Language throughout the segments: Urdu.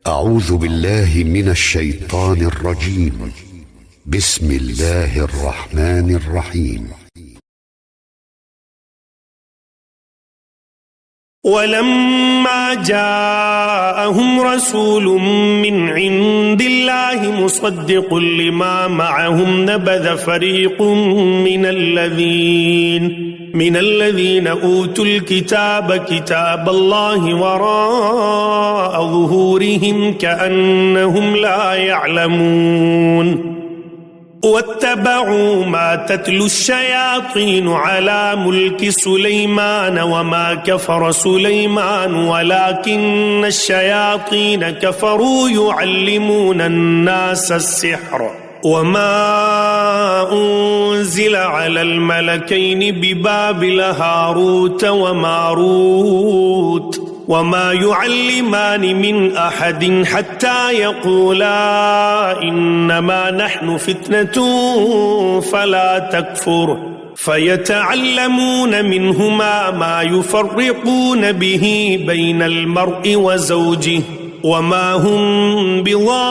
أعوذ بالله من الشيطان الرجيم. بسم الله الرحمن الرحيم. ولما جاءهم رسول من عند الله مصدق لما معهم نبذ فريق من الذين أوتوا الكتاب كتاب الله وراء ظهورهم كأنهم لا يعلمون واتبعوا ما تتلو الشياطين على ملك سليمان وما كفر سليمان ولكن الشياطين كفروا يعلمون الناس السحر وما أنزل على الملكين ببابل هاروت وماروت وما يعلمان من أحد حتى يقولا إنما نحن فتنة فلا تكفر فيتعلمون منهما ما يفرقون به بين المرء وزوجه وما هم بضارين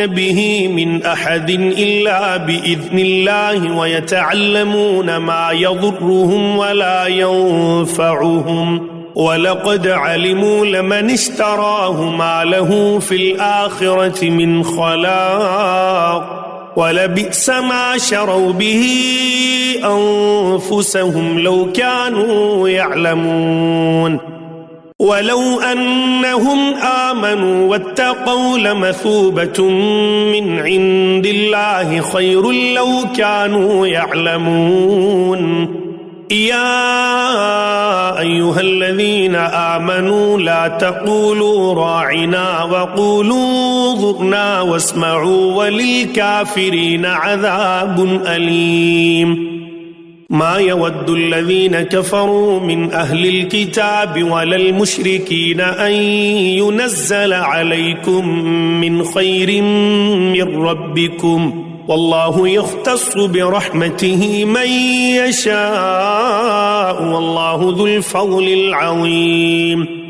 به من أحد إلا بإذن الله ويتعلمون ما يضرهم ولا ينفعهم ولقد علموا لمن اشتراه ما له في الآخرة من خلاق ولبئس ما شروا به أنفسهم لو كانوا يعلمون ولو أنهم آمنوا واتقوا لمثوبة من عند الله خير لو كانوا يعلمون يا أيها الذين آمنوا لا تقولوا راعنا وقولوا انظرنا واسمعوا وللكافرين عذاب أليم ما يود الذين كفروا من أهل الكتاب ولا المشركين أن ينزل عليكم من خير من ربكم والله يختص برحمته من يشاء والله ذو الفضل العظيم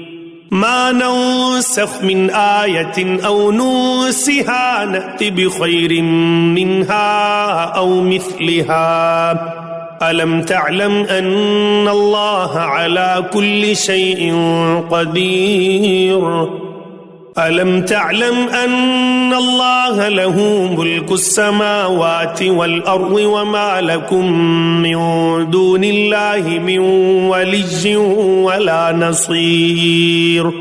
ما ننسخ من آية أو ننسها نأت بخير منها أو مثلها ألم تعلم أن الله على كل شيء قدير ألم تعلم أن الله له ملك السماوات والأرض وما لكم من دون الله من ولي ولا نصير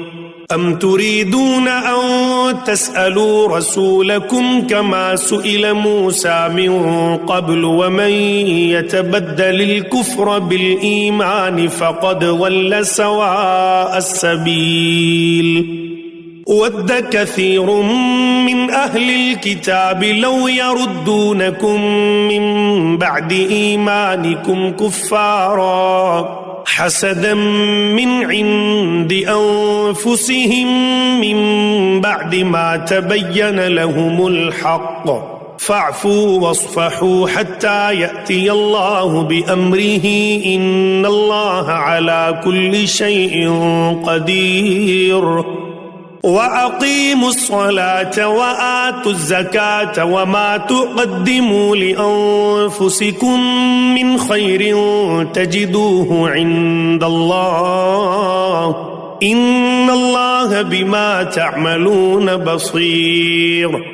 أم تريدون أن تسألوا رسولكم كما سئل موسى من قبل ومن يتبدل الكفر بالإيمان فقد ضل سواء السبيل ود كثير من أهل الكتاب لو يردونكم من بعد إيمانكم كفارا حسدا من عند أنفسهم من بعد ما تبين لهم الحق فاعفوا واصفحوا حتى يأتي الله بأمره إن الله على كل شيء قدير وأقيموا الصلاة وآتوا الزكاة وما تقدموا لأنفسكم من خير تجدوه عند الله إن الله بما تعملون بصير